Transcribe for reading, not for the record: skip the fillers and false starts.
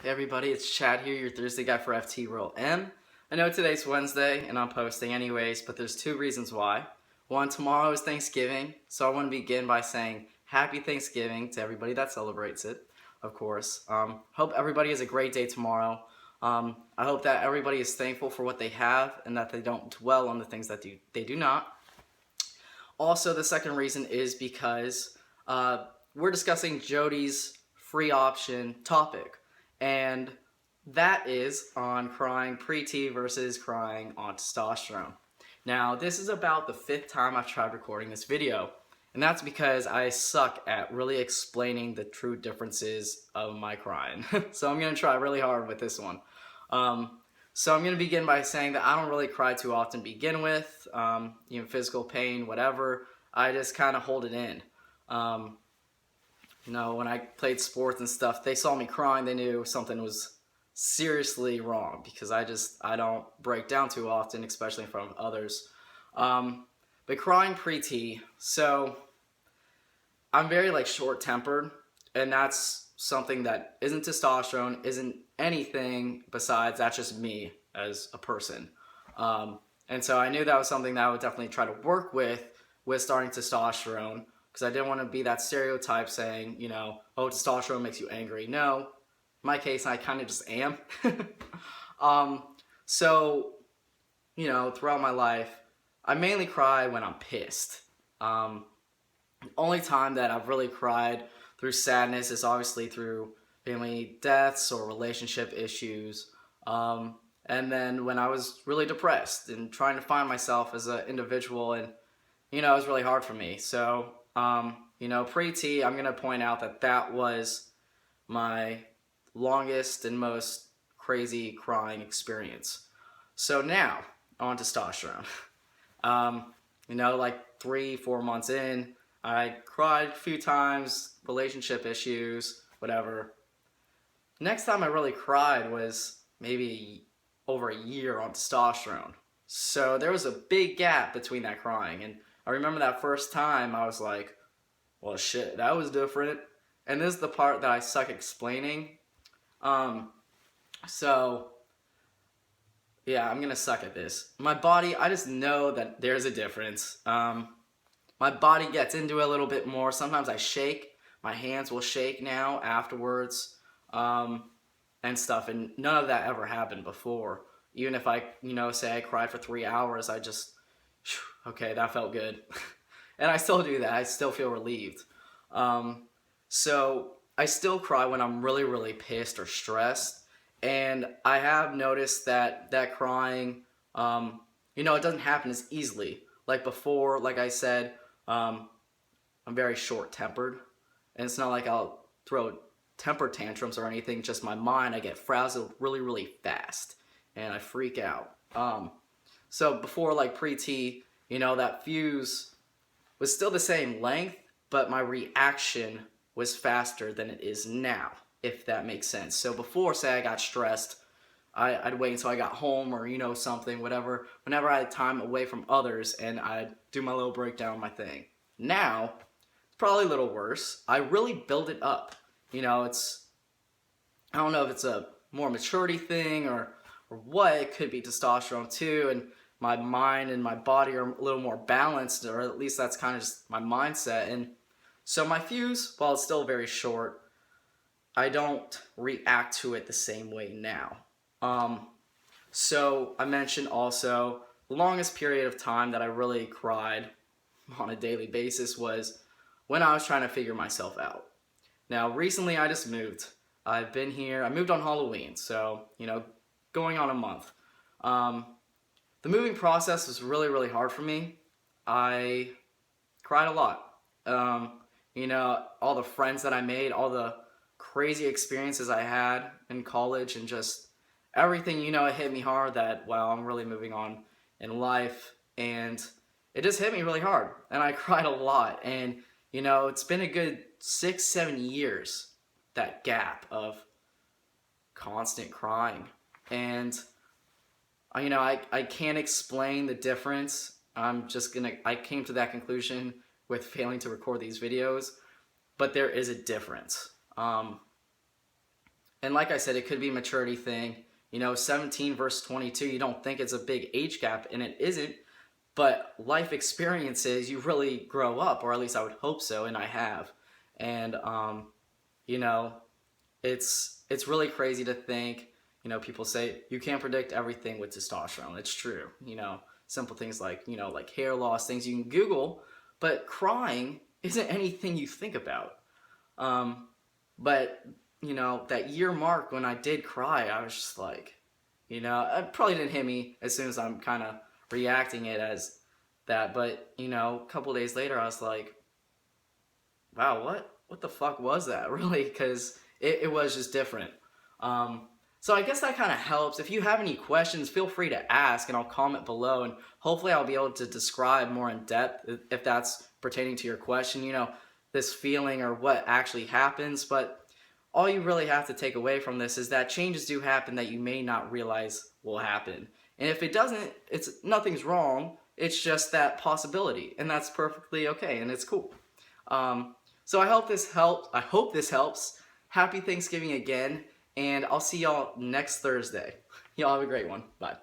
Hey everybody, it's Chad here, your Thursday guy for FT Roll M. I know today's Wednesday and I'm posting anyways, but there's two reasons why. One, tomorrow is Thanksgiving, so I want to begin by saying Happy Thanksgiving to everybody that celebrates it, of course. Hope everybody has a great day tomorrow. I hope that everybody is thankful for what they have and that they don't dwell on the things that they do not. Also, the second reason is because we're discussing Jody's free option topic, and that is on crying pre-T versus crying on testosterone. Now, this is about the fifth time I've tried recording this video, and that's because I suck at really explaining the true differences of my crying. So I'm going to try really hard with this one. So I'm going to begin by saying that I don't really cry too often to begin with, physical pain, whatever. I just kind of hold it in. When I played sports and stuff, they saw me crying, they knew something was seriously wrong because I don't break down too often, especially in front of others. But crying pre-T, so I'm very short-tempered, and that's something that isn't testosterone, isn't anything besides, that's just me as a person. And so I knew that was something that I would definitely try to work with starting testosterone, because I didn't want to be that stereotype saying, oh, testosterone makes you angry. No, in my case, I kind of just am. So, throughout my life, I mainly cry when I'm pissed. The only time that I've really cried through sadness is obviously through family deaths or relationship issues. And then when I was really depressed and trying to find myself as an individual, and it was really hard for me. So, pre-T, I'm going to point out that was my longest and most crazy crying experience. So now, on testosterone. 3-4 months in, I cried a few times, relationship issues, whatever. Next time I really cried was maybe over a year on testosterone. So there was a big gap between that crying, and I remember that first time I was like, well shit, that was different. And this is the part that I suck explaining. So yeah, I'm gonna suck at this. My body, I just know that there's a difference. My body gets into it a little bit more. Sometimes I shake. My hands will shake now afterwards, and stuff. And none of that ever happened before. Even if I, say I cried for 3 hours, I just, okay, that felt good. And I still do that. I still feel relieved. So I still cry when I'm really, really pissed or stressed. And I have noticed that crying, it doesn't happen as easily. Like before, like I said, I'm very short-tempered. And it's not like I'll throw temper tantrums or anything, just my mind, I get frazzled really, really fast. And I freak out. So before, pre-T, that fuse was still the same length, but my reaction was faster than it is now, if that makes sense. So before, say I got stressed, I'd wait until I got home or, something, whatever, whenever I had time away from others, and I'd do my little breakdown, my thing. Now, it's probably a little worse. I really build it up. I don't know if it's a more maturity thing or what. It could be testosterone too, and my mind and my body are a little more balanced, or at least that's kind of just my mindset. And so my fuse, while it's still very short, I don't react to it the same way now. So I mentioned also the longest period of time that I really cried on a daily basis was when I was trying to figure myself out. Now, recently I just moved. I've been here. I moved on Halloween, so, going on a month. The moving process was really, really hard for me. I cried a lot. All the friends that I made, all the crazy experiences I had in college, and just everything, it hit me hard that, wow, I'm really moving on in life. And it just hit me really hard. And I cried a lot. And, it's been a good 6-7 years, that gap of constant crying. And I can't explain the difference. I came to that conclusion with failing to record these videos, but there is a difference. And like I said, it could be a maturity thing. 17 versus 22, you don't think it's a big age gap, and it isn't. But life experiences, you really grow up, or at least I would hope so, and I have. And you know, it's really crazy to think. People say you can't predict everything with testosterone. It's true. Simple things like like hair loss, things you can Google, but crying isn't anything you think about. But that year mark when I did cry, I was just like, it probably didn't hit me as soon as I'm kind of reacting it as that, but a couple days later, I was like, wow, what the fuck was that, really? Because it was just different. So I guess that kind of helps. If you have any questions, feel free to ask, and I'll comment below, and hopefully I'll be able to describe more in depth if that's pertaining to your question. This feeling or what actually happens, but all you really have to take away from this is that changes do happen that you may not realize will happen. And if it doesn't, nothing's wrong. It's just that possibility, and that's perfectly okay, and it's cool. So I hope this helped. I hope this helps. Happy Thanksgiving again, and I'll see y'all next Thursday. Y'all have a great one. Bye.